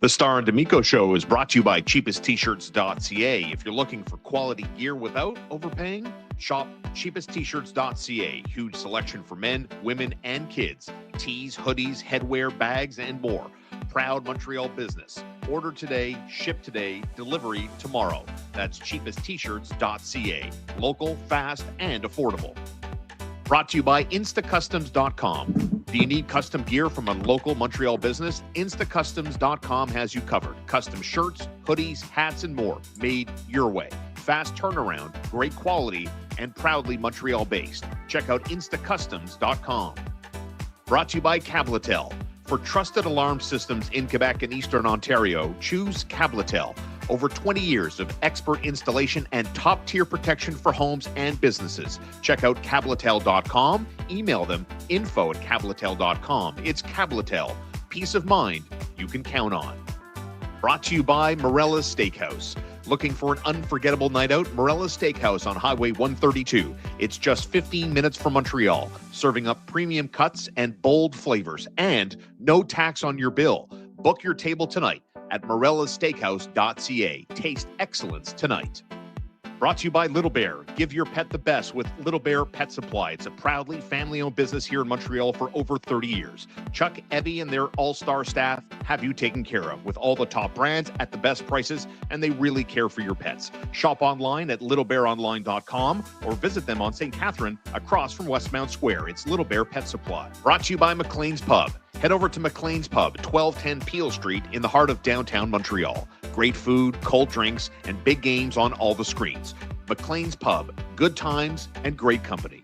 The Starr and D'Amico Show is brought to you by cheapesttshirts.ca. If you're looking for quality gear without overpaying, shop cheapesttshirts.ca. Huge selection for men, women, and kids. Tees, hoodies, headwear, bags, and more. Proud Montreal business. Order today, ship today, delivery tomorrow. That's cheapesttshirts.ca. Local, fast, and affordable. Brought to you by instacustoms.com. Do you need custom gear from a local Montreal business? Instacustoms.com has you covered. Custom shirts, hoodies, hats, and more made your way. Fast turnaround, great quality, and proudly Montreal-based. Check out instacustoms.com. Brought to you by Cabletel. For trusted alarm systems in Quebec and Eastern Ontario, choose Cabletel. Over 20 years of expert installation and top-tier protection for homes and businesses. Check out Cabletel.com. Email them info@Cabletel.com. It's Cabletel. Peace of mind you can count on. Brought to you by Morella's Steakhouse. Looking for an unforgettable night out? Morella's Steakhouse on Highway 132. It's just 15 minutes from Montreal, serving up premium cuts and bold flavors, and no tax on your bill. Book your table tonight at morellassteakhouse.ca. Taste excellence tonight. Brought to you by Little Bear. Give your pet the best with Little Bear Pet Supply. It's a proudly family-owned business here in Montreal for over 30 years. Chuck, Evie, and their all-star staff have you taken care of with all the top brands at the best prices, and they really care for your pets. Shop online at littlebearonline.com or visit them on St. Catherine across from Westmount Square. It's Little Bear Pet Supply. Brought to you by McLean's Pub. Head over to McLean's Pub, 1210 Peel Street in the heart of downtown Montreal. Great food, cold drinks, and big games on all the screens. McLean's Pub, good times and great company.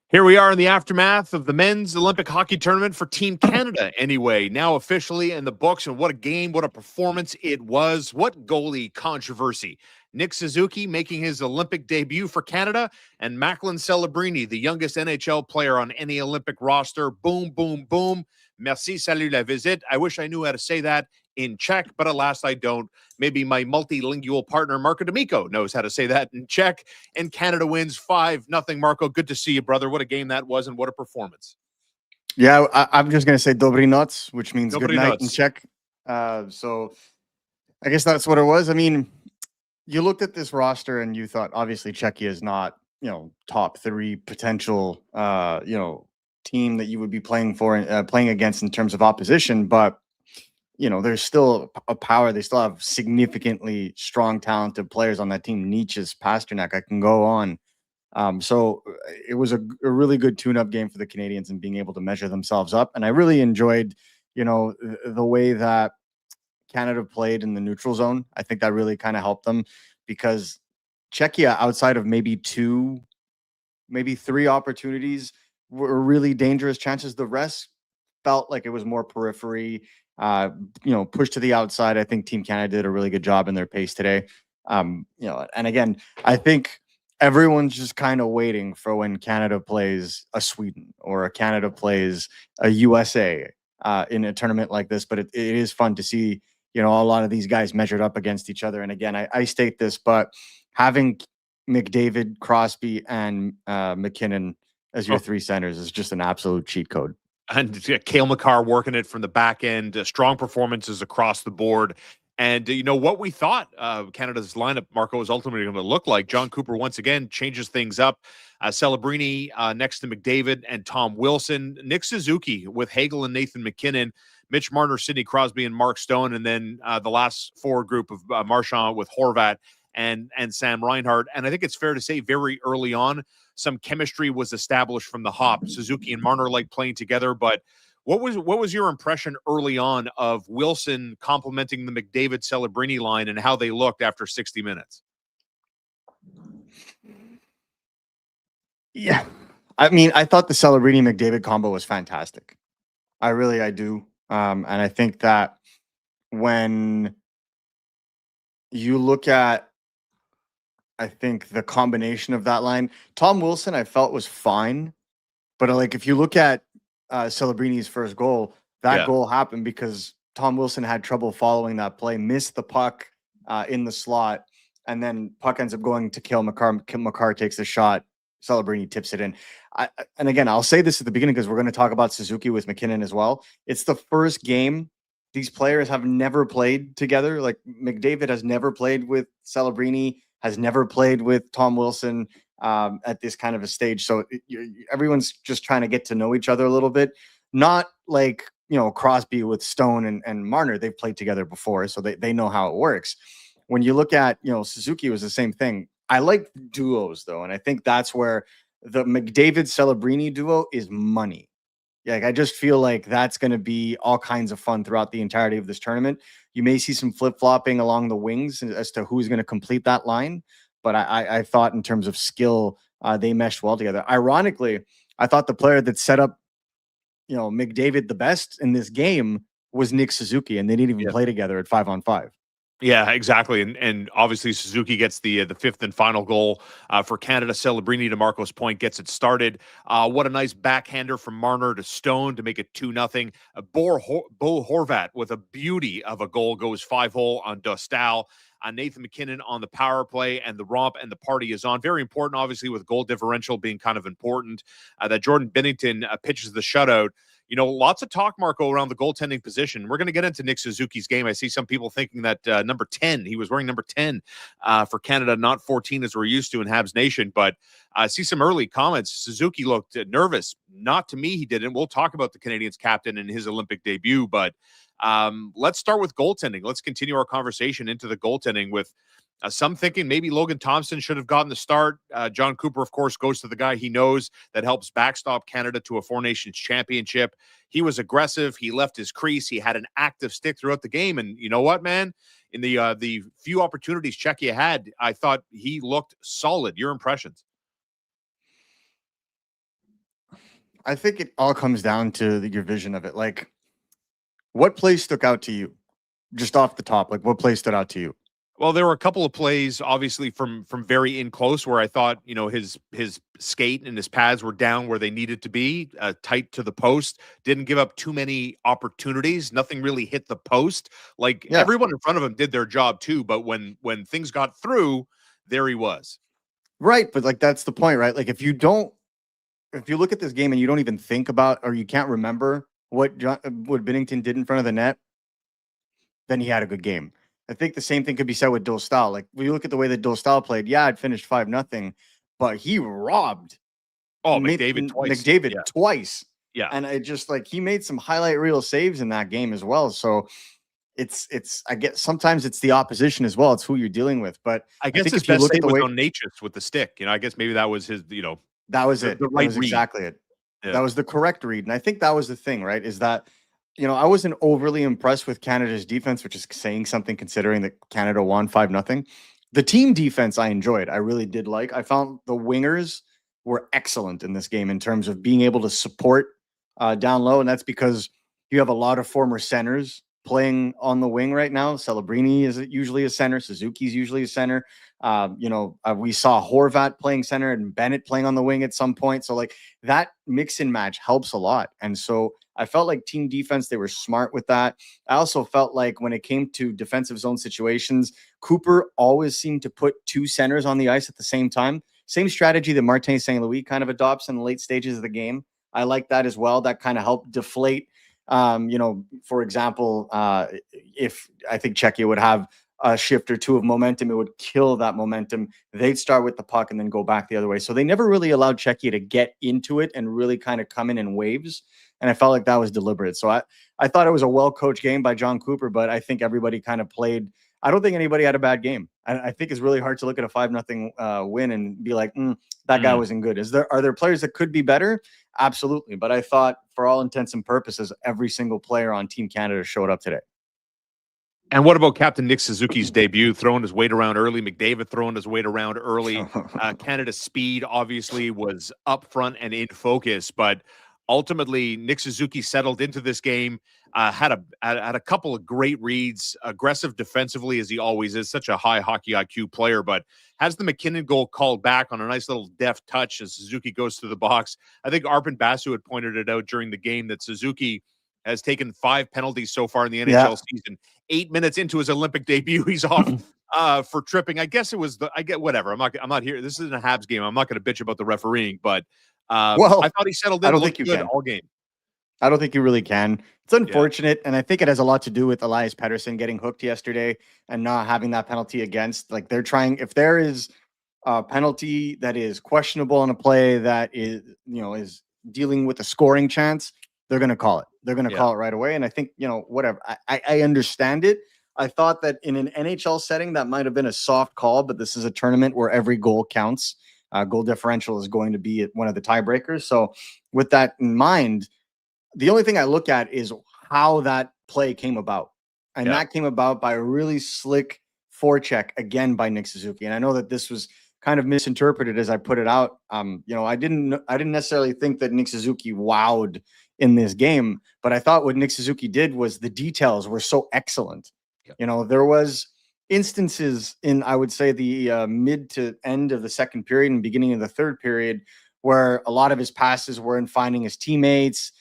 Here we are in the aftermath of the men's Olympic hockey tournament for Team Canada anyway, now officially in the books, and what a game, what a performance it was. What goalie controversy. Nick Suzuki making his Olympic debut for Canada, and Macklin Celebrini, the youngest NHL player on any Olympic roster. Boom, boom, boom. Merci, salut, la visite. I wish I knew how to say that in Czech, but alas, I don't. Maybe my multilingual partner, Marco D'Amico, knows how to say that in Czech. And Canada wins 5-0. Marco, good to see you, brother. What a game that was, and what a performance. Yeah, I'm just going to say Dobry noc, which means Dobry good night noc in Czech. So I guess that's what it was. I mean, you looked at this roster and you thought, obviously, Czechia is not, top 3 potential, team that you would be playing against in terms of opposition. But, there's still a power. They still have significantly strong, talented players on that team. Nietzsche's, Pasternak, I can go on. So it was a really good tune-up game for the Canadians and being able to measure themselves up. And I really enjoyed, the way that Canada played in the neutral zone. I think that really kind of helped them, because Czechia, outside of maybe 2, maybe 3 opportunities, were really dangerous chances. The rest felt like it was more periphery, pushed to the outside. I think Team Canada did a really good job in their pace today. And again, I think everyone's just kind of waiting for when Canada plays a Sweden or a Canada plays a USA in a tournament like this. But it is fun to see, a lot of these guys measured up against each other. And again, I state this, but having McDavid, Crosby, and McKinnon as your 3 centers is just an absolute cheat code. And Cale Makar working it from the back end, strong performances across the board. And what we thought Canada's lineup, Marco, is ultimately going to look like. John Cooper once again changes things up. Celebrini next to McDavid and Tom Wilson. Nick Suzuki with Hagel and Nathan McKinnon. Mitch Marner, Sidney Crosby, and Mark Stone. And then the last forward group of Marchand with Horvat and Sam Reinhart. And I think it's fair to say very early on, some chemistry was established from the hop. Suzuki and Marner like playing together, but what was your impression early on of Wilson complementing the McDavid Celebrini line and how they looked after 60 minutes? Yeah. I mean, I thought the Celebrini McDavid combo was fantastic. I do. And I think that when you look at, I think the combination of that line, Tom Wilson, I felt was fine. But if you look at Celebrini's first goal, that goal happened because Tom Wilson had trouble following that play, missed the puck in the slot, and then puck ends up going to Cale Makar. Makar takes the shot. Celebrini tips it in. And again, I'll say this at the beginning because we're going to talk about Suzuki with McKinnon as well. It's the first game these players have never played together. Like McDavid has never played with Celebrini, has never played with Tom Wilson at this kind of a stage. So everyone's just trying to get to know each other a little bit. Not like, Crosby with Stone and Marner. They've played together before, so they know how it works. When you look at, Suzuki was the same thing. I like duos though, and I think that's where the McDavid Celebrini duo is money. Like, I just feel like that's going to be all kinds of fun throughout the entirety of this tournament. You may see some flip-flopping along the wings as to who's going to complete that line, but I thought in terms of skill, they meshed well together. Ironically, I thought the player that set up, McDavid the best in this game was Nick Suzuki, and they didn't even play together at 5-on-5. Yeah, exactly. And obviously Suzuki gets the fifth and final goal for Canada. Celebrini, to Marco's point, gets it started. What a nice backhander from Marner to Stone to make it 2-0. Bo Horvat with a beauty of a goal goes 5-hole on Dostal. Nathan MacKinnon on the power play, and the romp and the party is on. Very important, obviously, with goal differential being kind of important. That Jordan Binnington pitches the shutout. Lots of talk, Marco, around the goaltending position. We're going to get into Nick Suzuki's game. I see some people thinking that number 10, he was wearing number 10 for Canada, not 14 as we're used to in Habs Nation. But I see some early comments. Suzuki looked nervous. Not to me, he didn't. We'll talk about the Canadians captain and his Olympic debut. But let's start with goaltending. Let's continue our conversation into the goaltending with some thinking maybe Logan Thompson should have gotten the start. John Cooper, of course, goes to the guy he knows that helps backstop Canada to a Four Nations championship. He was aggressive. He left his crease. He had an active stick throughout the game. And you know what, man? In the few opportunities Czechia had, I thought he looked solid. Your impressions? I think it all comes down to your vision of it. Like, what play stuck out to you? Just off the top, like, what play stood out to you? Well, there were a couple of plays, obviously, from very in close where I thought, his skate and his pads were down where they needed to be, tight to the post. Didn't give up too many opportunities. Nothing really hit the post. Everyone in front of him did their job too. But when things got through, there he was. Right, but like that's the point, right? Like if you look at this game and you don't even think about, or you can't remember what Binnington did in front of the net, then he had a good game. I think the same thing could be said with Dostal. Like, when you look at the way that Dostal played, it finished 5-0, but he robbed McDavid twice. Yeah. And I just he made some highlight reel saves in that game as well. So it's I guess sometimes it's the opposition as well. It's who you're dealing with. But I guess his best save was on Natchez with the stick. I guess maybe that was his, that was it. The right that was read. Exactly it. Yeah. That was the correct read. And I think that was the thing, right? Is that I wasn't overly impressed with Canada's defense, which is saying something considering that Canada won 5-0. The team defense I enjoyed. I really did like. I found the wingers were excellent in this game in terms of being able to support down low. And that's because you have a lot of former centers playing on the wing right now. Celebrini is usually a center. Suzuki's usually a center. We saw Horvat playing center and Bennett playing on the wing at some point. So that mix and match helps a lot. And so I felt like team defense, they were smart with that. I also felt like when it came to defensive zone situations, Cooper always seemed to put two centers on the ice at the same time. Same strategy that Martin St. Louis kind of adopts in the late stages of the game. I like that as well. That kind of helped deflate. For example, if I think Czechia would have a shift or two of momentum, it would kill that momentum. They'd start with the puck and then go back the other way. So they never really allowed Czechia to get into it and really kind of come in waves. And I felt like that was deliberate. So I thought it was a well-coached game by John Cooper, but I think everybody kind of played. I don't think anybody had a bad game. I think it's really hard to look at a 5-0 win and be like, that guy wasn't good. Are there players that could be better? Absolutely. But I thought for all intents and purposes, every single player on Team Canada showed up today. And what about Captain Nick Suzuki's debut, throwing his weight around early? McDavid throwing his weight around early. Canada's speed obviously was up front and in focus, but ultimately Nick Suzuki settled into this game, had a couple of great reads, aggressive defensively as he always is, such a high hockey IQ player, but has the MacKinnon goal called back on a nice little deft touch as Suzuki goes through the box. I think Arpon Basu had pointed it out during the game that Suzuki has taken 5 penalties so far in the NHL season. 8 minutes into his Olympic debut, he's off for tripping. I guess it was whatever. I'm not here. This isn't a Habs game. I'm not going to bitch about the refereeing, but I thought he settled in. I don't think you good can all game. I don't think you really can. It's unfortunate, and I think it has a lot to do with Elias Pettersson getting hooked yesterday and not having that penalty against. Like they're trying, if there is a penalty that is questionable on a play that is, is dealing with a scoring chance, they're going to call it. They're going to call it right away. And I think, whatever. I understand it. I thought that in an NHL setting, that might have been a soft call, but this is a tournament where every goal counts. Goal differential is going to be one of the tiebreakers. So with that in mind, the only thing I look at is how that play came about. And that came about by a really slick forecheck again by Nick Suzuki. And I know that this was kind of misinterpreted as I put it out. I didn't necessarily think that Nick Suzuki wowed in this game, but I thought what Nick Suzuki did was the details were so excellent. There was instances in, I would say, the mid to end of the second period and beginning of the third period where a lot of his passes were in finding his teammates.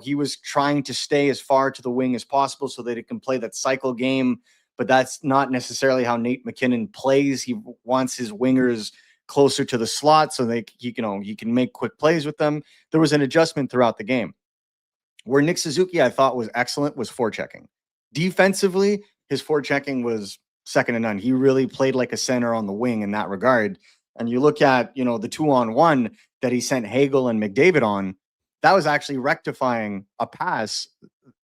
He was trying to stay as far to the wing as possible so that it can play that cycle game, but that's not necessarily how Nate McKinnon plays. He wants his wingers closer to the slot so he can make quick plays with them. There was an adjustment throughout the game. Where Nick Suzuki, I thought, was excellent was forechecking. Defensively, his forechecking was second to none. He really played like a center on the wing in that regard. And you look at, the 2-on-1 that he sent Hagel and McDavid on, that was actually rectifying a pass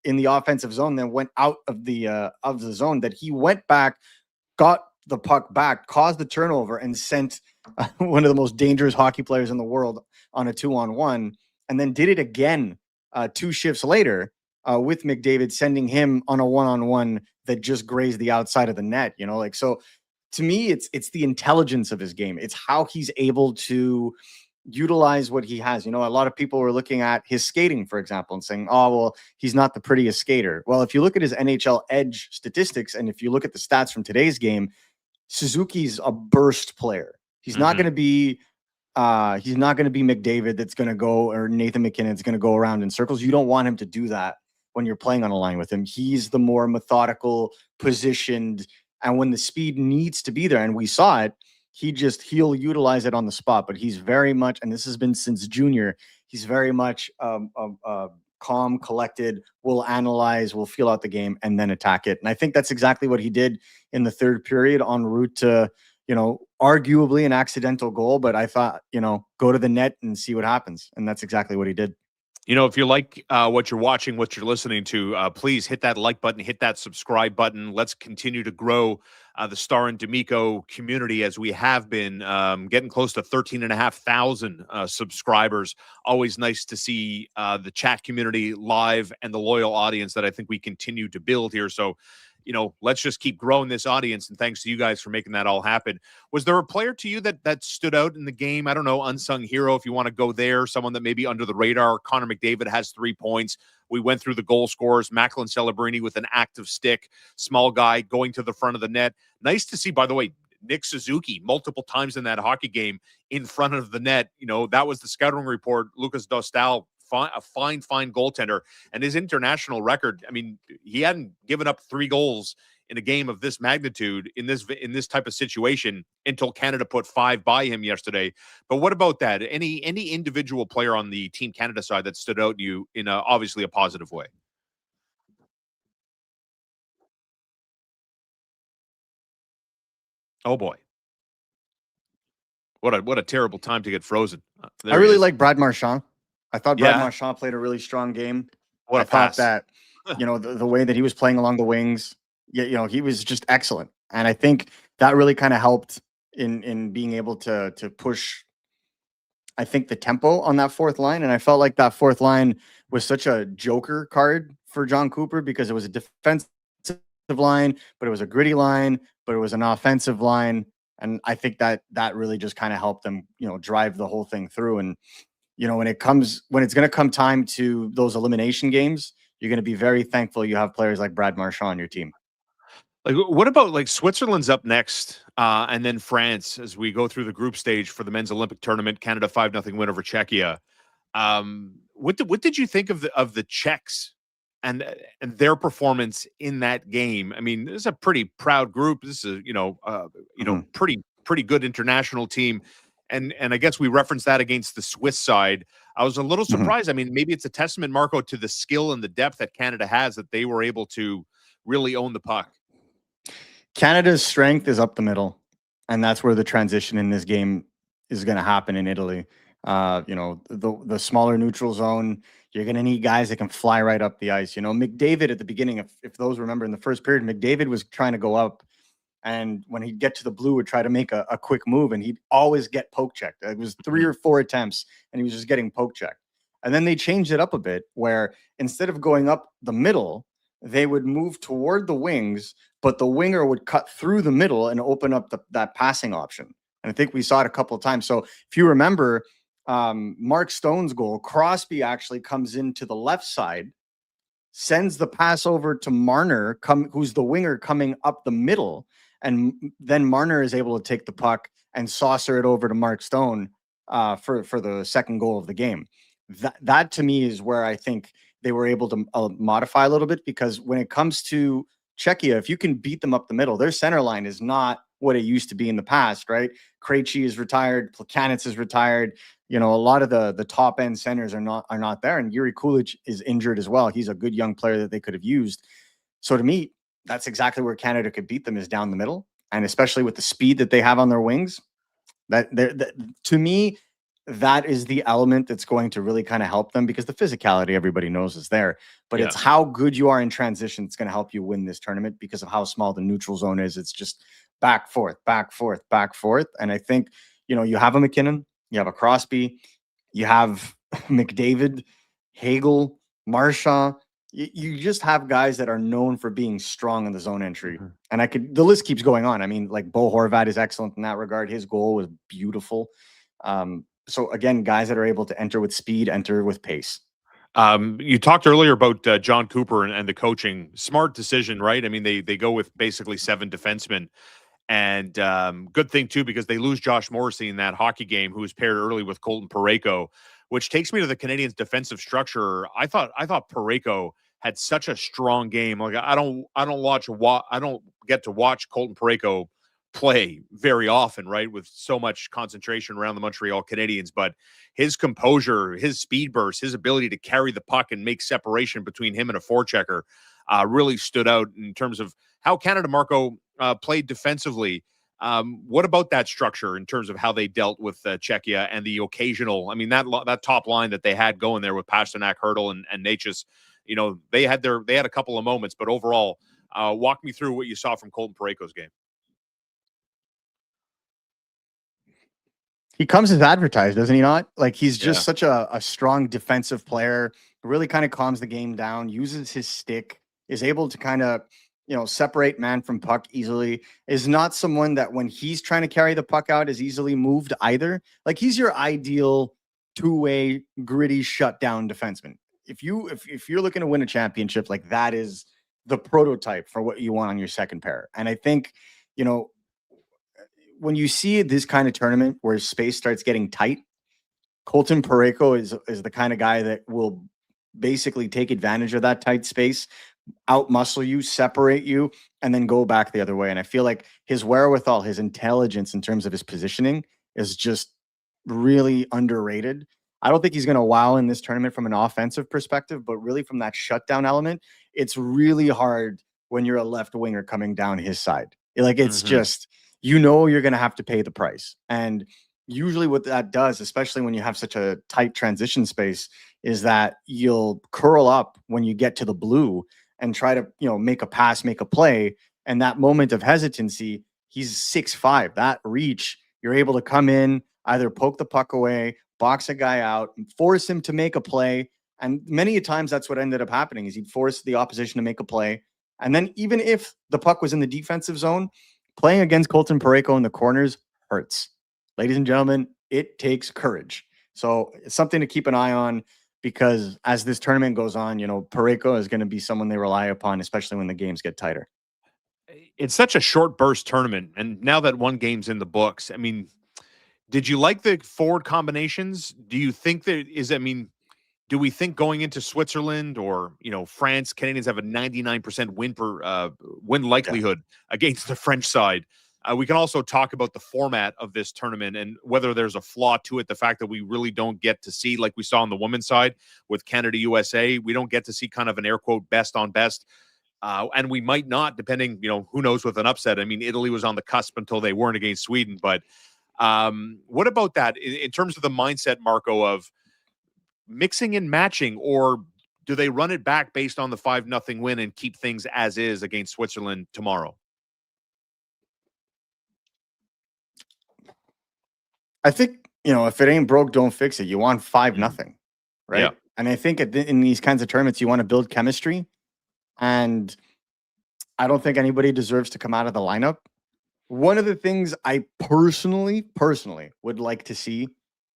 in the offensive zone that went out of the zone, that he went back, got the puck back, caused the turnover, and sent one of the most dangerous hockey players in the world on a 2-on-1, and then did it again 2 shifts later with McDavid, sending him on a 1-on-1 that just grazed the outside of the net. So to me, it's the intelligence of his game. It's how he's able to utilize what he has. A lot of people were looking at his skating, for example, and saying, oh, well, he's not the prettiest skater. Well, if you look at his NHL edge statistics, and if you look at the stats from today's game, Suzuki's a burst player. He's not going to be McDavid that's going to go, or Nathan McKinnon that's going to go around in circles. You don't want him to do that when you're playing on a line with him. He's the more methodical, positioned, and when the speed needs to be there, and we saw it, he'll utilize it on the spot. But he's very much, and this has been since junior, he's very much calm, collected, will analyze, will feel out the game, and then attack it. And I think that's exactly what he did in the third period, en route to, arguably an accidental goal. But I thought, go to the net and see what happens. And that's exactly what he did. If you like what you're watching, what you're listening to, please hit that like button, hit that subscribe button. Let's continue to grow the Starr and D'Amico community, as we have been getting close to 13,500 subscribers. Always nice to see the chat community live and the loyal audience that I think we continue to build here. So, let's just keep growing this audience, and thanks to you guys for making that all happen. Was there a player to you that stood out in the game? I don't know, unsung hero, if you want to go there, someone that maybe under the radar. Connor McDavid has 3 points. We went through the goal scorers. Macklin Celebrini with an active stick, small guy going to the front of the net. Nice to see, by the way, Nick Suzuki multiple times in that hockey game in front of the net. That was the scouting report. Lucas Dostal, a fine goaltender, and his international record. I mean, he hadn't given up 3 goals in a game of this magnitude in this type of situation until Canada put 5 by him yesterday. But what about that? Any individual player on the Team Canada side that stood out to you in obviously a positive way? Oh boy. What a terrible time to get frozen. I really like Brad Marchand. I thought Brad Marchand played a really strong game. What a pass. Thought that, the way that he was playing along the wings, he was just excellent. And I think that really kind of helped in being able to push, I think, the tempo on that fourth line. And I felt like that fourth line was such a joker card for John Cooper, because it was a defensive line, but it was a gritty line, but it was an offensive line. And I think that really just kind of helped them, drive the whole thing through. And when it's going to come time to those elimination games, you're going to be very thankful you have players like Brad Marchand on your team. Like, what about Switzerland's up next, and then France as we go through the group stage for the men's Olympic tournament? Canada 5-0 win over Czechia. What did you think of the Czechs and their performance in that game? I mean, this is a pretty proud group. This is pretty good international team. And I guess we referenced that against the Swiss side. I was a little Mhm. surprised. I mean, maybe it's a testament, Marco, to the skill and the depth that Canada has that they were able to really own the puck. Canada's strength is up the middle, and that's where the transition in this game is going to happen in Italy. The smaller neutral zone, you're going to need guys that can fly right up the ice. McDavid at the beginning, if those remember in the first period, McDavid was trying to go up, and when he'd get to the blue, would try to make a quick move, and he'd always get poke checked. It was 3 or 4 attempts, and he was just getting poke checked. And then they changed it up a bit, where instead of going up the middle, they would move toward the wings, but the winger would cut through the middle and open up that passing option. And I think we saw it a couple of times. So if you remember, Mark Stone's goal, Crosby actually comes into the left side, sends the pass over to Marner, who's the winger coming up the middle, and then Marner is able to take the puck and saucer it over to Mark Stone for the second goal of the game. That to me is where I think they were able to modify a little bit, because when it comes to Czechia, if you can beat them up the middle, their center line is not what it used to be in the past, right? Krejci is retired, Plekanec is retired. A lot of the top end centers are not there, and Yuri Kulich is injured as well. He's a good young player that they could have used. So to me, that's exactly where Canada could beat them, is down the middle, and especially with the speed that they have on their wings. That to me, that is the element that's going to really kind of help them, because the physicality everybody knows is there, but it's how good you are in transition that's going to help you win this tournament, because of how small the neutral zone is. It's just back, forth, back, forth, back, forth. And I think, you have a McKinnon, you have a Crosby, you have McDavid, Hagel, Marchand. You just have guys that are known for being strong in the zone entry. And the list keeps going on. I mean, like Bo Horvat is excellent in that regard. His goal was beautiful. So again, guys that are able to enter with speed, enter with pace. You talked earlier about John Cooper and the coaching. Smart decision, right? I mean, they go with basically 7 defensemen. And good thing, too, because they lose Josh Morrissey in that hockey game, who was paired early with Colton Parayko, which takes me to the Canadiens' defensive structure. I thought Parayko had such a strong game. Like I don't get to watch Colton Parayko play very often, right? With so much concentration around the Montreal Canadiens, but his composure, his speed burst, his ability to carry the puck and make separation between him and a forechecker really stood out in terms of how Canada, Marco, played defensively. What about that structure in terms of how they dealt with Czechia and the occasional? I mean, that top line that they had going there with Pasternak, Hertl, and Necas. They had a couple of moments, but overall, walk me through what you saw from Colton Parayko's game. He comes as advertised, doesn't he not? Like, he's just such a strong defensive player, really kind of calms the game down, uses his stick, is able to kind of, separate man from puck easily, is not someone that when he's trying to carry the puck out is easily moved either. Like, he's your ideal two-way, gritty, shutdown defenseman. If you're looking to win a championship, like, that is the prototype for what you want on your second pair. And I think, when you see this kind of tournament where space starts getting tight, Colton Parayko is the kind of guy that will basically take advantage of that tight space, outmuscle you, separate you, and then go back the other way. And I feel like his wherewithal, his intelligence in terms of his positioning is just really underrated. I don't think he's going to wow in this tournament from an offensive perspective, but really from that shutdown element, it's really hard when you're a left winger coming down his side. Like, it's just, you're going to have to pay the price. And usually what that does, especially when you have such a tight transition space, is that you'll curl up when you get to the blue and try to, make a pass, make a play. And that moment of hesitancy, he's 6'5", that reach, you're able to come in, either poke the puck away, box a guy out, force him to make a play. And many a times that's what ended up happening, is he'd force the opposition to make a play. And then even if the puck was in the defensive zone, playing against Colton Parayko in the corners hurts. Ladies and gentlemen, it takes courage. So it's something to keep an eye on, because as this tournament goes on, Parayko is going to be someone they rely upon, especially when the games get tighter. It's such a short burst tournament. And now that one game's in the books, I mean, did you like the forward combinations? Do you think do we think going into Switzerland or, France, Canadians have a 99% win likelihood against the French side? We can also talk about the format of this tournament and whether there's a flaw to it. The fact that we really don't get to see, like we saw on the women's side with Canada USA, we don't get to see kind of an air quote best on best. And we might not, depending, who knows with an upset. I mean, Italy was on the cusp until they weren't against Sweden. But what about that in terms of the mindset, Marco, of mixing and matching, or do they run it back based on the 5-0 win and keep things as is against Switzerland tomorrow? I think, if it ain't broke, don't fix it. You want 5-0, right? Yeah. And I think in these kinds of tournaments, you want to build chemistry. And I don't think anybody deserves to come out of the lineup. One of the things I personally would like to see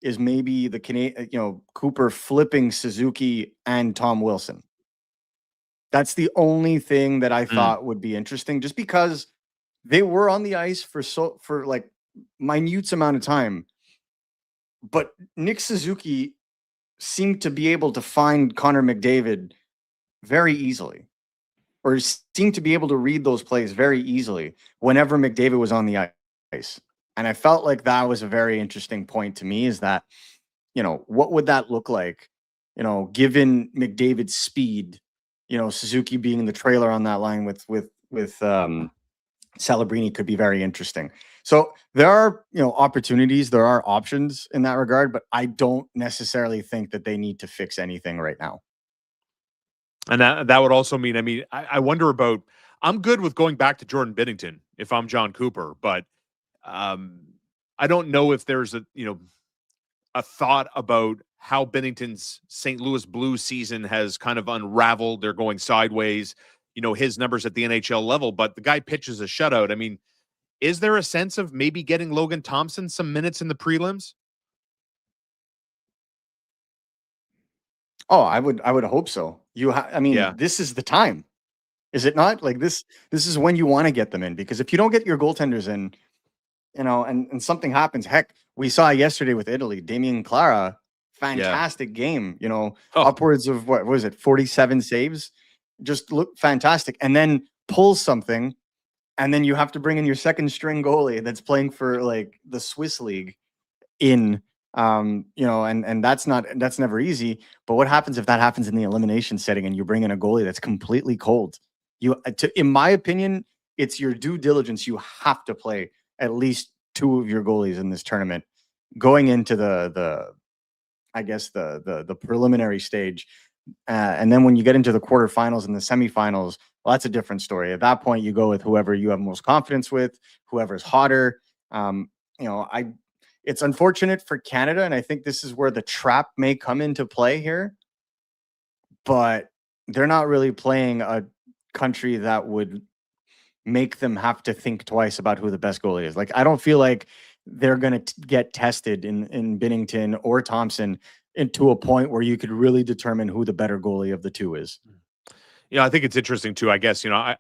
is maybe the Cooper flipping Suzuki and Tom Wilson. That's the only thing that I thought would be interesting, just because they were on the ice for like minute amount of time. But Nick Suzuki seemed to be able to find Connor McDavid very easily, or seemed to be able to read those plays very easily whenever McDavid was on the ice. And I felt like that was a very interesting point to me, is that, what would that look like, given McDavid's speed, Suzuki being the trailer on that line with Celebrini could be very interesting. So there are, opportunities, there are options in that regard, but I don't necessarily think that they need to fix anything right now. And that would also mean, I wonder about, I'm good with going back to Jordan Binnington if I'm John Cooper, but I don't know if there's a thought about how Binnington's St. Louis Blues season has kind of unraveled. They're going sideways, his numbers at the NHL level, but the guy pitches a shutout. Is there a sense of maybe getting Logan Thompson some minutes in the prelims? Oh, I would hope so. This is the time, is it not? Like this is when you want to get them in, because if you don't get your goaltenders in, and something happens, heck, we saw yesterday with Italy, Damien Clara, fantastic game, upwards of, what was it, 47 saves, just looked fantastic, and then pulls something. And then you have to bring in your second string goalie that's playing for like the Swiss league and that's never easy. But what happens if that happens in the elimination setting and you bring in a goalie that's completely cold? In my opinion, it's your due diligence. You have to play at least 2 of your goalies in this tournament going into the preliminary stage. And then when you get into the quarterfinals and the semifinals, well, that's a different story. At that point, you go with whoever you have most confidence with, whoever's hotter. It's unfortunate for Canada, and I think this is where the trap may come into play here. But they're not really playing a country that would make them have to think twice about who the best goalie is. Like, I don't feel like they're going to get tested in Binnington or Thompson into a point where you could really determine who the better goalie of the two is. I think it's interesting too. I guess, I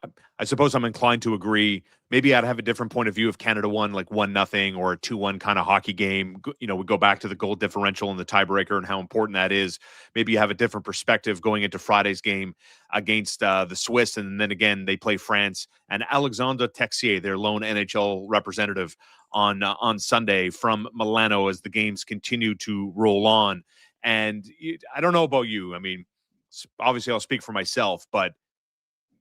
suppose I'm inclined to agree. Maybe I'd have a different point of view if Canada won like 1-0 or a 2-1 kind of hockey game. We go back to the goal differential and the tiebreaker and how important that is. Maybe you have a different perspective going into Friday's game against the Swiss. And then again, they play France and Alexandre Texier, their lone NHL representative, on Sunday from Milano as the games continue to roll on. And I don't know about you. Obviously I'll speak for myself, but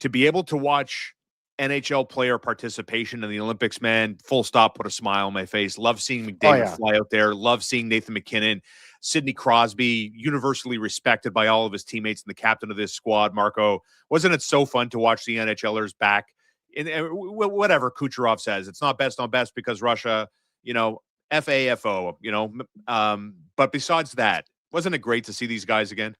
to be able to watch NHL player participation in the Olympics, man, full stop, put a smile on my face. Love seeing McDavid fly out there. Love seeing Nathan McKinnon, Sidney Crosby, universally respected by all of his teammates and the captain of this squad, Marco. Wasn't it so fun to watch the NHLers back in whatever Kucherov says? It's not best on best because Russia, FAFO, but besides that, wasn't it great to see these guys again?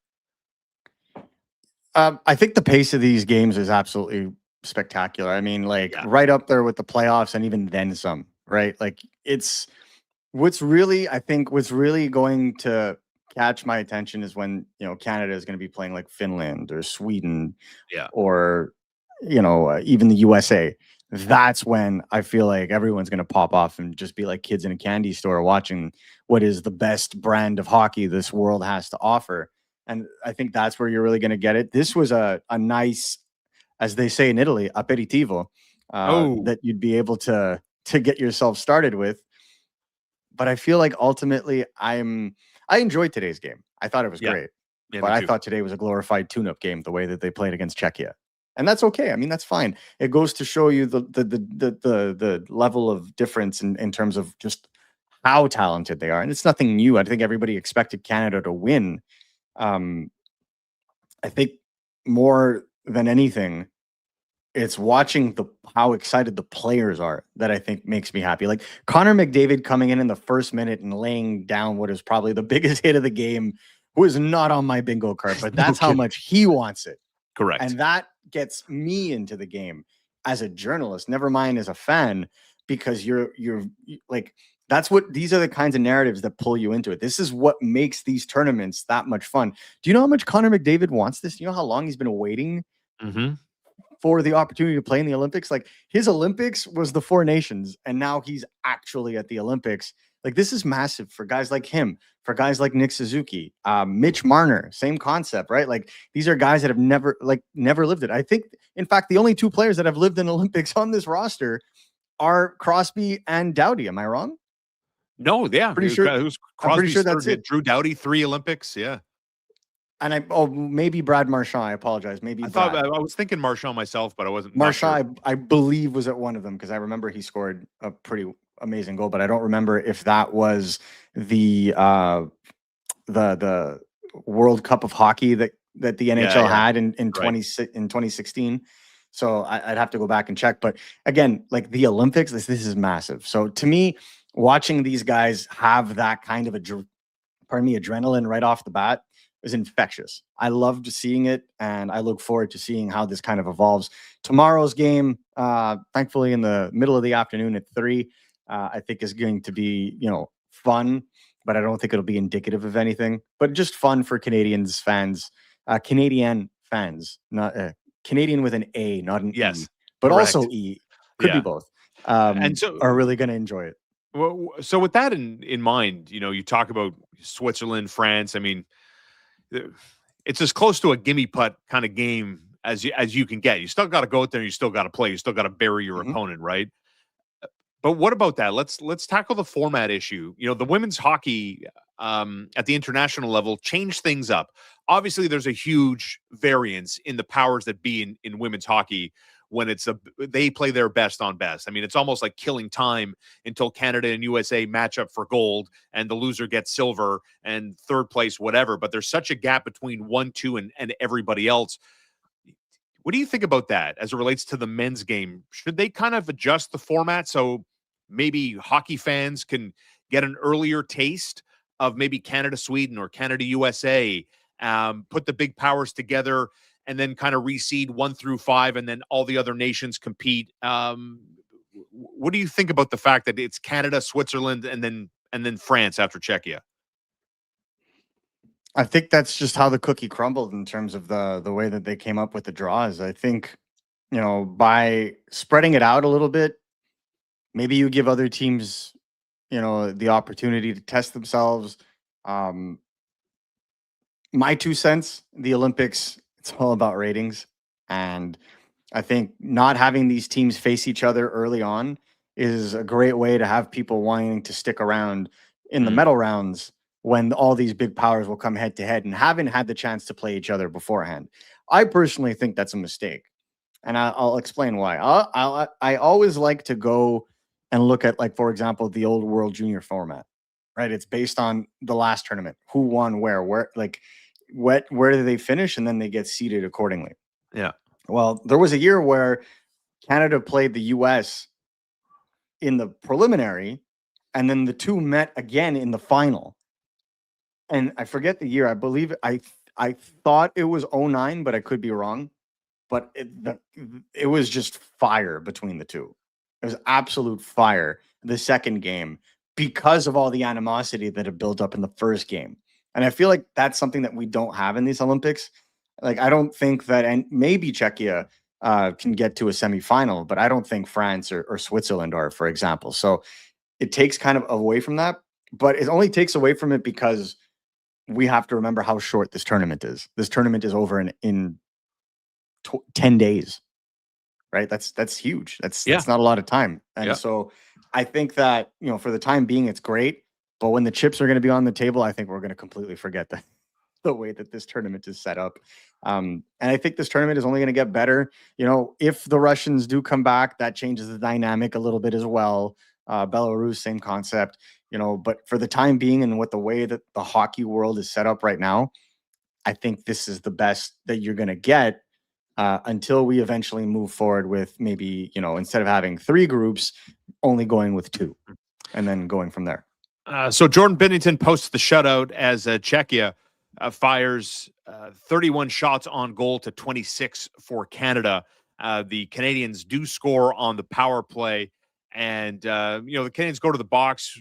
I think the pace of these games is absolutely spectacular. Right up there with the playoffs and even then some, right? Like, it's what's really going to catch my attention is when, Canada is going to be playing like Finland or Sweden or, even the USA. That's when I feel like everyone's going to pop off and just be like kids in a candy store watching what is the best brand of hockey this world has to offer. And I think that's where you're really going to get it. This was a nice, as they say in Italy, aperitivo, that you'd be able to to get yourself started with. But I feel like ultimately I enjoyed today's game. I thought it was great. Yeah, But I thought today was a glorified tune-up game, the way that they played against Czechia. And that's okay. I mean, that's fine. It goes to show you the level of difference in terms of just how talented they are. And it's nothing new. I think everybody expected Canada to win. I think more than anything, it's watching how excited the players are that I think makes me happy. Like Connor McDavid coming in the first minute and laying down what is probably the biggest hit of the game was not on my bingo card, but that's how much he wants it. Correct. And that gets me into the game as a journalist, never mind as a fan, because you're like, these are the kinds of narratives that pull you into it. This is what makes these tournaments that much fun. Do you know how much Connor McDavid wants this? Do you know how long he's been waiting for the opportunity to play in the Olympics? Like his Olympics was the Four Nations, and now he's actually at the Olympics. Like this is massive for guys like him, for guys like Nick Suzuki, Mitch Marner, same concept, right? Like these are guys that have never lived it. I think, in fact, the only two players that have lived in Olympics on this roster are Crosby and Doughty. Am I wrong? No, yeah. Pretty sure. It was I'm pretty sure that's it. Drew Doughty, 3 Olympics. Yeah. And maybe Brad Marchand. I apologize. Maybe I was thinking Marchand myself, but I wasn't. Marchand, I believe, was at one of them because I remember he scored a pretty amazing goal, but I don't remember if that was the World Cup of Hockey that the NHL had in 2016. So I'd have to go back and check. But again, like the Olympics, this is massive. So to me, watching these guys have that kind of adrenaline right off the bat is infectious. I loved seeing it, and I look forward to seeing how this kind of evolves. Tomorrow's game, thankfully in the middle of the afternoon at 3, I think is going to be, fun, but I don't think it'll be indicative of anything, but just fun for Canadian fans, not Canadian with an A, not an E, but correct. Also E, could be both. And so are really going to enjoy it. Well, so with that in mind, you talk about Switzerland, France. I mean, it's as close to a gimme putt kind of game as you can get. You still got to go out there. You still got to play. You still got to bury your opponent, right? But what about that? Let's tackle the format issue. The women's hockey at the international level changed things up. Obviously, there's a huge variance in the powers that be in women's hockey when they play their best on best. I mean, it's almost like killing time until Canada and USA match up for gold and the loser gets silver and third place, whatever. But there's such a gap between 1, 2, and everybody else. What do you think about that as it relates to the men's game? Should they kind of adjust the format so maybe hockey fans can get an earlier taste of maybe Canada, Sweden, or Canada, USA, put the big powers together and then kind of reseed 1 through 5, and then all the other nations compete? What do you think about the fact that it's Canada, Switzerland, and then France after Czechia? I think that's just how the cookie crumbled in terms of the way that they came up with the draws. I think, by spreading it out a little bit, maybe you give other teams, the opportunity to test themselves. My 2 cents, the Olympics, it's all about ratings. And I think not having these teams face each other early on is a great way to have people wanting to stick around in the medal rounds when all these big powers will come head to head and haven't had the chance to play each other beforehand. I personally think that's a mistake. And I'll explain why. I always like to go and look at, like, for example, the old World Junior format, right? It's based on the last tournament, who won where did they finish, and then they get seeded accordingly. Yeah. Well, there was a year where Canada played the US in the preliminary, and then the two met again in the final. And I forget the year. I believe I thought it was 2009, but I could be wrong. But it was just fire between the two. It was absolute fire the second game because of all the animosity that had built up in the first game. And I feel like that's something that we don't have in these Olympics. Like, I don't think that, and maybe Czechia can get to a semifinal, but I don't think France or Switzerland are, for example. So it takes kind of away from that, but it only takes away from it because we have to remember how short this tournament is. This tournament is over in 10 days. right? That's huge. That's Yeah. that's not a lot of time. And Yeah. so I think that, for the time being, it's great. But when the chips are going to be on the table, I think we're going to completely forget that the way that this tournament is set up. And I think this tournament is only going to get better. If the Russians do come back, that changes the dynamic a little bit as well. Belarus, same concept, but for the time being and with the way that the hockey world is set up right now, I think this is the best that you're going to get until we eventually move forward with maybe, instead of having 3 groups, only going with 2 and then going from there. So Jordan Binnington posts the shutout as Czechia fires 31 shots on goal to 26 for Canada. The Canadians do score on the power play, and the Canadians go to the box.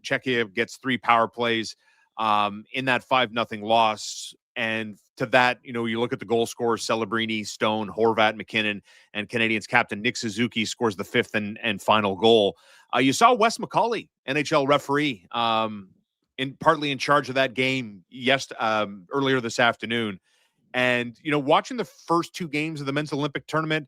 Czechia gets 3 power plays in that 5-0 loss. And to that, you look at the goal scorers: Celebrini, Stone, Horvat, McKinnon, and Canadians captain Nick Suzuki scores the 5th and final goal. You saw Wes McCauley, NHL referee, partly in charge of that game earlier this afternoon. And, watching the first 2 games of the Men's Olympic tournament,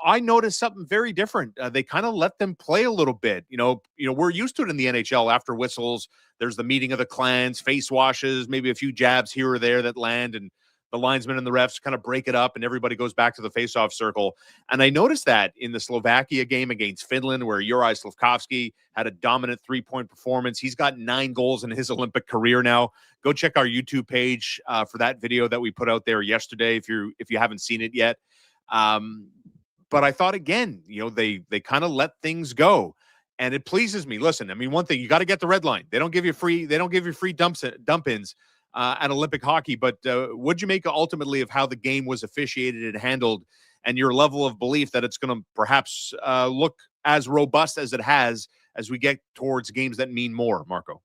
I noticed something very different. They kind of let them play a little bit. We're used to it in the NHL. After whistles, there's the meeting of the clans, face washes, maybe a few jabs here or there that land, and the linesmen and the refs kind of break it up, and everybody goes back to the face-off circle. And I noticed that in the Slovakia game against Finland, where Juraj Slafkovsky had a dominant 3-point performance. He's got 9 goals in his Olympic career now. Go check our YouTube page for that video that we put out there yesterday if you haven't seen it yet. But I thought, again, they kind of let things go, and it pleases me. Listen, I mean, one thing, you got to get the red line. They don't give you free dump-ins at Olympic hockey. But what'd you make ultimately of how the game was officiated and handled, and your level of belief that it's going to perhaps look as robust as it has as we get towards games that mean more, Marco?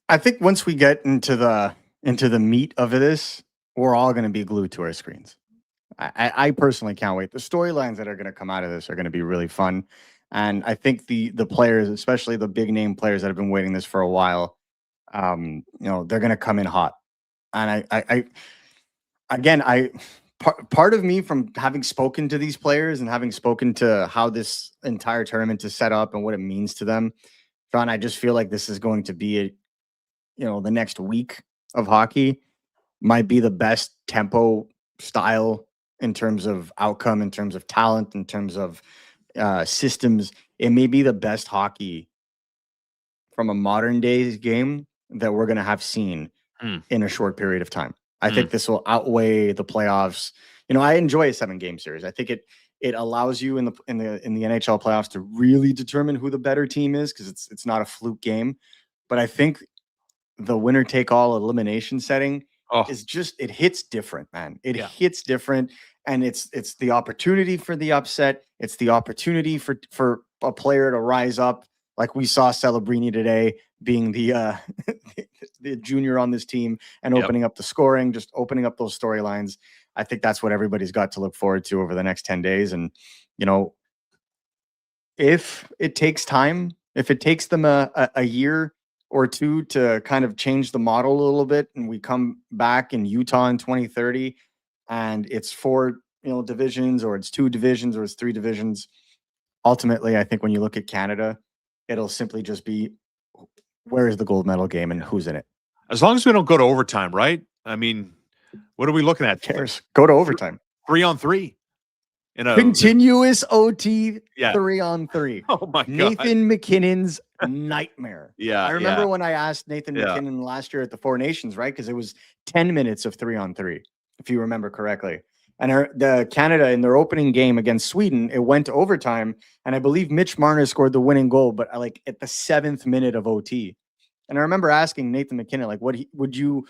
I think once we get into the meat of this, we're all going to be glued to our screens. I personally can't wait. The storylines that are going to come out of this are going to be really fun. And I think the players, especially the big name players that have been waiting this for a while, they're going to come in hot. And part of me, from having spoken to these players and having spoken to how this entire tournament is set up and what it means to them, Shaun, I just feel like this is going to be the next week of hockey might be the best tempo style in terms of outcome, in terms of talent, in terms of systems. It may be the best hockey from a modern day's game that we're going to have seen in a short period of time. I think this will outweigh the playoffs. I enjoy a 7-game series. I think it allows you in the NHL playoffs to really determine who the better team is, because it's not a fluke game. But I think the winner take all elimination setting is just, it hits different, man. It hits different. And it's the opportunity for the upset. It's the opportunity for a player to rise up, like we saw Celebrini today, being the the junior on this team and opening up the scoring, just opening up those storylines. I think that's what everybody's got to look forward to over the next 10 days. And, if it takes time, if it takes them a year or 2 to kind of change the model a little bit, and we come back in Utah in 2030, and it's 4 divisions, or it's 2 divisions, or it's 3 divisions, ultimately, I think when you look at Canada, it'll simply just be, where is the gold medal game and who's in it? As long as we don't go to overtime, right? I mean, what are we looking at? Cares? Go to overtime. 3-on-3. Continuous OT, 3-on-3. Oh my God. Nathan McKinnon's nightmare. Yeah. I remember when I asked Nathan McKinnon last year at the 4 Nations, right? Because it was 10 minutes of 3-on-3, if you remember correctly. And the Canada, in their opening game against Sweden, it went to overtime, and I believe Mitch Marner scored the winning goal, but like at the 7th minute of OT. And I remember asking Nathan McKinnon, like, would you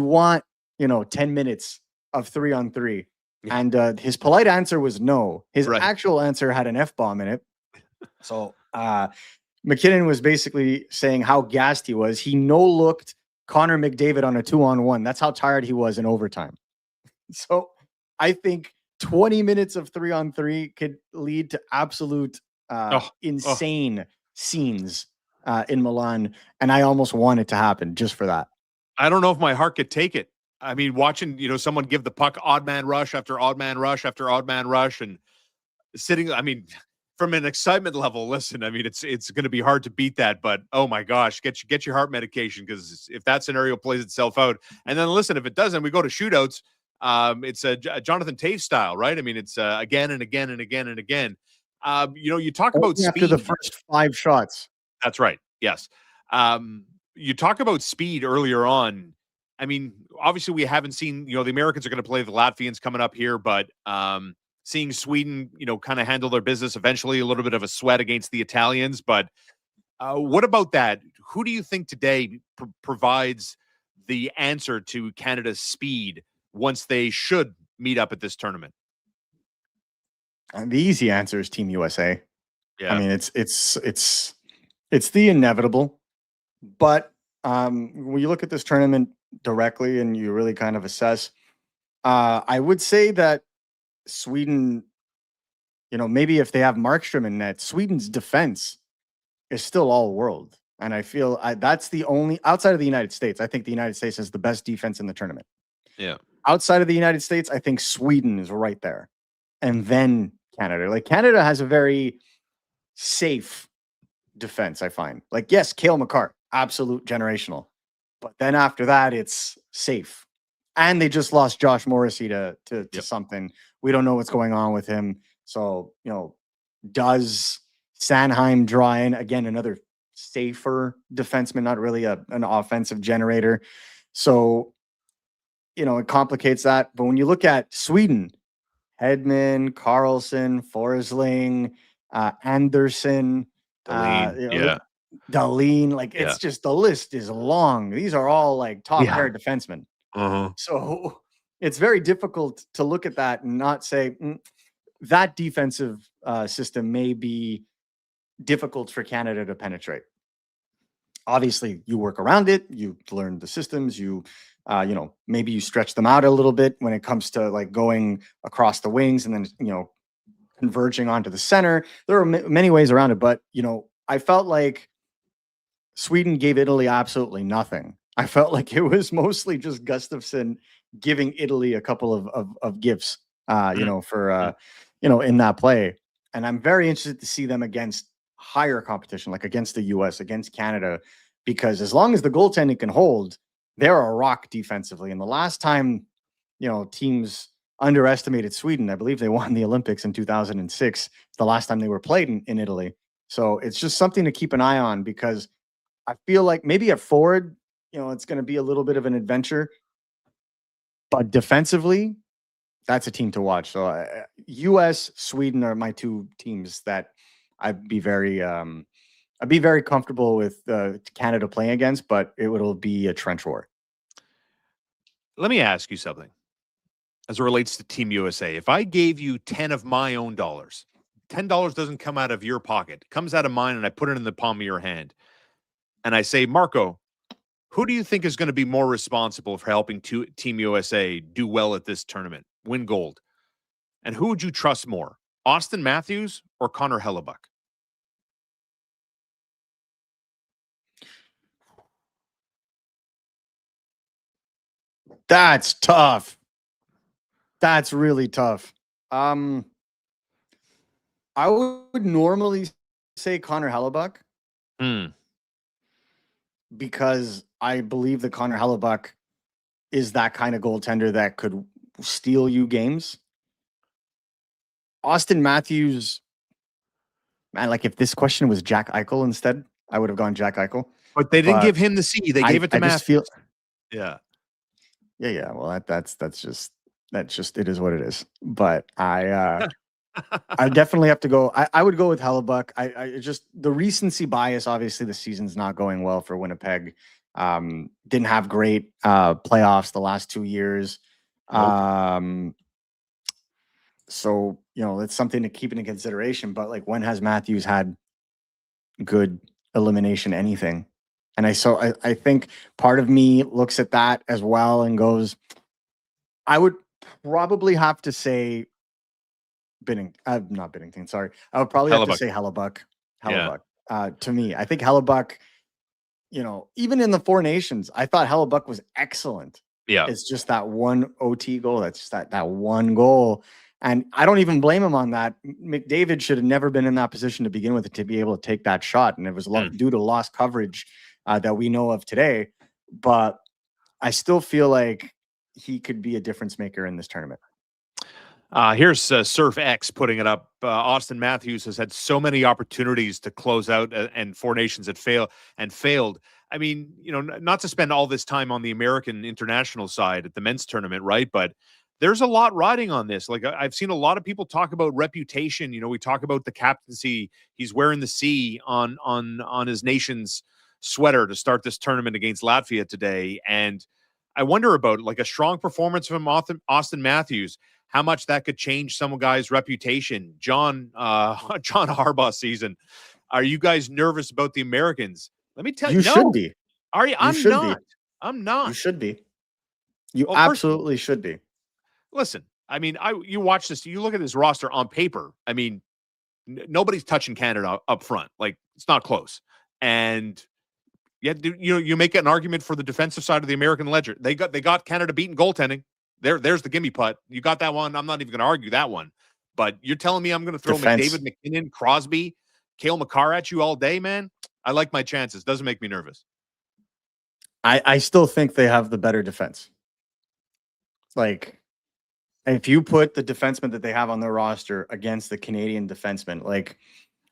want 10 minutes of 3-on-3? Yeah. And his polite answer was no. His actual answer had an F-bomb in it. So McKinnon was basically saying how gassed he was. He no-looked Connor McDavid on a 2-on-1. That's how tired he was in overtime. So I think 20 minutes of 3-on-3 could lead to absolute insane scenes in Milan. And I almost want it to happen just for that. I don't know if my heart could take it. I mean, watching, someone give the puck odd man rush after odd man rush after odd man rush and sitting, I mean, from an excitement level, listen, I mean, it's going to be hard to beat that, but oh my gosh, get your heart medication, because if that scenario plays itself out, and then listen, if it doesn't, we go to shootouts. It's a Jonathan Toews style, right? I mean, it's again and again and again and again. You talk about Only after the speed. first 5 shots. That's right. Yes. You talk about speed earlier on. I mean, obviously we haven't seen, the Americans are going to play the Latvians coming up here, but seeing Sweden, kind of handle their business eventually, a little bit of a sweat against the Italians. But what about that? Who do you think today provides the answer to Canada's speed once they should meet up at this tournament? The easy answer is Team USA. Yeah. I mean, it's the inevitable, but when you look at this tournament directly and you really kind of assess, I would say that Sweden, maybe if they have Markstrom in net, Sweden's defense is still all world. And I feel that's the only, outside of the United States, I think the United States has the best defense in the tournament. Yeah. Outside of the United States, I think Sweden is right there. And then Canada. Like, Canada has a very safe defense, I find. Like, yes, Cale Makar, absolute generational. But then after that, it's safe. And they just lost Josh Morrissey to something. We don't know what's going on with him. So, does Sanheim draw in? Again, another safer defenseman, not really an offensive generator. So, it complicates that. But when you look at Sweden, Hedman, Carlson, Forsling, Anderson, Dahlin, like, it's just, the list is long. These are all like top pair defensemen. So it's very difficult to look at that and not say that defensive system may be difficult for Canada to penetrate. Obviously, you work around it. You learn the systems. You maybe you stretch them out a little bit when it comes to like going across the wings and then, converging onto the center. There are many ways around it, but, I felt like Sweden gave Italy absolutely nothing. I felt like it was mostly just Gustafsson giving Italy a couple of gifts, for, in that play. And I'm very interested to see them against higher competition, like against the US, against Canada, because as long as the goaltending can hold, they're a rock defensively. And the last time, teams underestimated Sweden, I believe they won the Olympics in 2006. It's the last time they were played in Italy. So it's just something to keep an eye on, because I feel like maybe at forward, it's going to be a little bit of an adventure, but defensively, that's a team to watch. So US, Sweden are my two teams that I'd be very comfortable with Canada playing against, but it'll be a trench war. Let me ask you something as it relates to Team USA. If I gave you 10 of my own dollars, $10 doesn't come out of your pocket, it comes out of mine, and I put it in the palm of your hand. And I say, Marco, who do you think is going to be more responsible for helping Team USA do well at this tournament, win gold? And who would you trust more, Auston Matthews or Connor Hellebuck? That's tough. That's really tough. I would normally say Connor Hellebuck. Because I believe that Connor Hellebuck is that kind of goaltender that could steal you games. Auston Matthews, man, like if this question was Jack Eichel instead, I would have gone Jack Eichel. But they didn't give him the C. They gave it to Matthews. Yeah. Well, that's just it is what it is. But I definitely have to go. I would go with Hellebuck. I just, the recency bias. Obviously, the season's not going well for Winnipeg. Didn't have great playoffs the last 2 years. Nope. So it's something to keep into consideration. But like, when has Matthews had good elimination anything? And I think part of me looks at that as well and goes, I would probably have to say not Binnington, sorry. I would probably have to say Hellebuck. To me, I think Hellebuck, even in the Four Nations, I thought Hellebuck was excellent. Yeah. It's just that one OT goal. That's just that one goal. And I don't even blame him on that. McDavid should have never been in that position to begin with to be able to take that shot. And it was due to lost coverage that we know of today. But I still feel like he could be a difference maker in this tournament. Here's Surf X putting it up. Austin Matthews has had so many opportunities to close out, and Four Nations had failed. I mean, not to spend all this time on the American international side at the men's tournament, right? But there's a lot riding on this. Like, I've seen a lot of people talk about reputation. We talk about the captaincy. He's wearing the C on his nation's sweater to start this tournament against Latvia today. And I wonder about like a strong performance from Austin Matthews, how much that could change some guy's reputation. John Harbaugh season. Are you guys nervous about the Americans? Let me tell you. You should be. Are you? I'm not. I'm not. You should be. You absolutely should be. Listen, I mean, you watch this, you look at this roster on paper. I mean, nobody's touching Canada up front. Like, it's not close. And yet, you make an argument for the defensive side of the American ledger. They got Canada beating goaltending. There's the gimme putt. You got that one. I'm not even going to argue that one. But you're telling me I'm going to throw McDavid, McKinnon, Crosby, Cale Makar at you all day, man? I like my chances. Doesn't make me nervous. I still think they have the better defense. Like, if you put the defenseman that they have on their roster against the Canadian defenseman, like,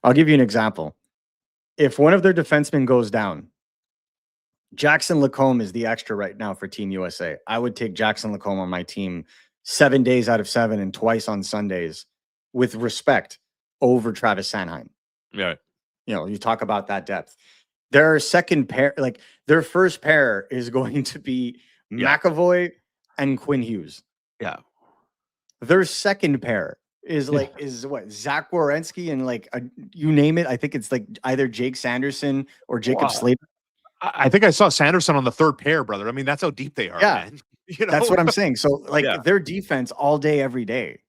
I'll give you an example. If one of their defensemen goes down, Jackson Lacombe is the extra right now for Team USA. I would take Jackson Lacombe on my team 7 days out of 7 and twice on Sundays with respect over Travis Sanheim. Yeah. You talk about that depth. Their second pair, like their first pair is going to be McAvoy and Quinn Hughes. Yeah. Their second pair is what, Zach Werenski and you name it. I think it's like either Jake Sanderson or Jacob Slater. I think I saw Sanderson on the third pair, brother. I mean, that's how deep they are, man. That's what I'm saying. So their defense all day, every day,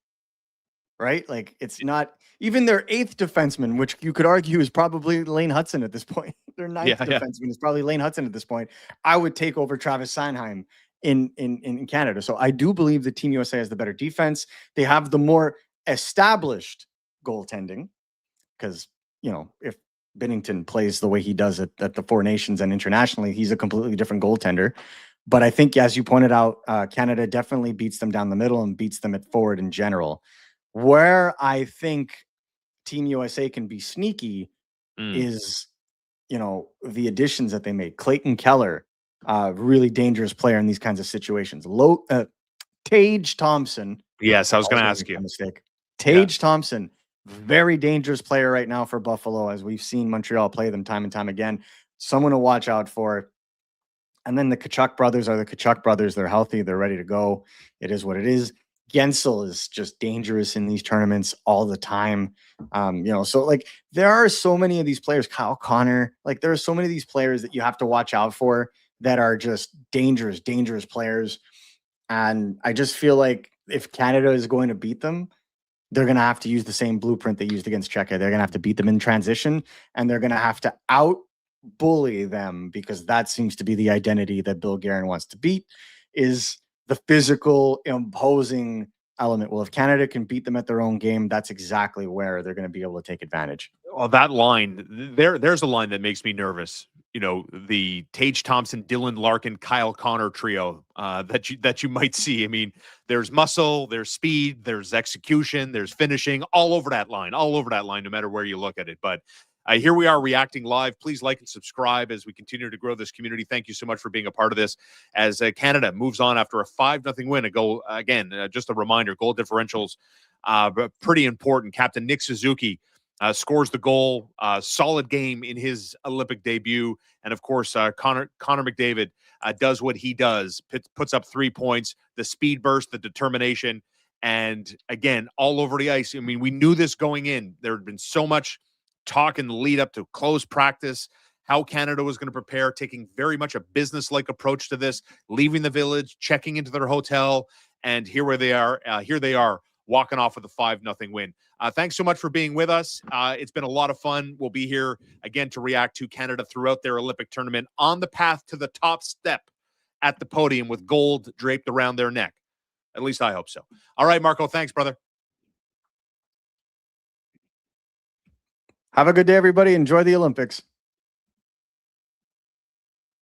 right? Like, it's not even their eighth defenseman, which you could argue is probably Lane Hudson at this point. Their ninth defenseman is probably Lane Hudson at this point. I would take over Travis Sanheim in Canada. So I do believe the Team USA has the better defense. They have the more established goaltending because, if Binnington plays the way he does at the Four Nations and internationally, he's a completely different goaltender. But I think, as you pointed out, Canada definitely beats them down the middle and beats them at forward in general. Where I think Team USA can be sneaky is, the additions that they made. Clayton Keller, really dangerous player in these kinds of situations. Tage Thompson. Yes, I was going to ask you. Tage Thompson, very dangerous player right now for Buffalo, as we've seen Montreal play them time and time again. Someone to watch out for. And then the Tkachuk brothers are the Tkachuk brothers. They're healthy. They're ready to go. It is what it is. Gensel is just dangerous in these tournaments all the time. So there are so many of these players, Kyle Connor, there are so many of these players that you have to watch out for that are just dangerous players. And I just feel like if Canada is going to beat them, they're going to have to use the same blueprint they used against Czechia. They're going to have to beat them in transition, and they're going to have to out-bully them, because that seems to be the identity that Bill Guerin wants to beat, is the physical, imposing element. Well, if Canada can beat them at their own game, that's exactly where they're going to be able to take advantage. Well, that line, there's a line that makes me nervous. The Tage Thompson, Dylan Larkin, Kyle Connor trio that you might see. I mean, there's muscle, there's speed, there's execution, there's finishing all over that line, no matter where you look at it. But here we are reacting live. Please like and subscribe as we continue to grow this community. Thank you so much for being a part of this. As Canada moves on after a 5-0 win, a goal again. Just a reminder: goal differentials, pretty important. Captain Nick Suzuki scores the goal. Solid game in his Olympic debut, and of course, Connor McDavid does what he does. Puts up 3 points. The speed burst, the determination, and again, all over the ice. I mean, we knew this going in. There had been so much talk in the lead up to close practice, how Canada was going to prepare, taking very much a business-like approach to this, leaving the village, checking into their hotel, and here they are walking off with a 5-0 win. Thanks so much for being with us. It's been a lot of fun. We'll be here again to react to Canada throughout their Olympic tournament on the path to the top step at the podium with gold draped around their neck. At least I hope so. All right, Marco, thanks, brother. Have a good day, everybody. Enjoy the Olympics.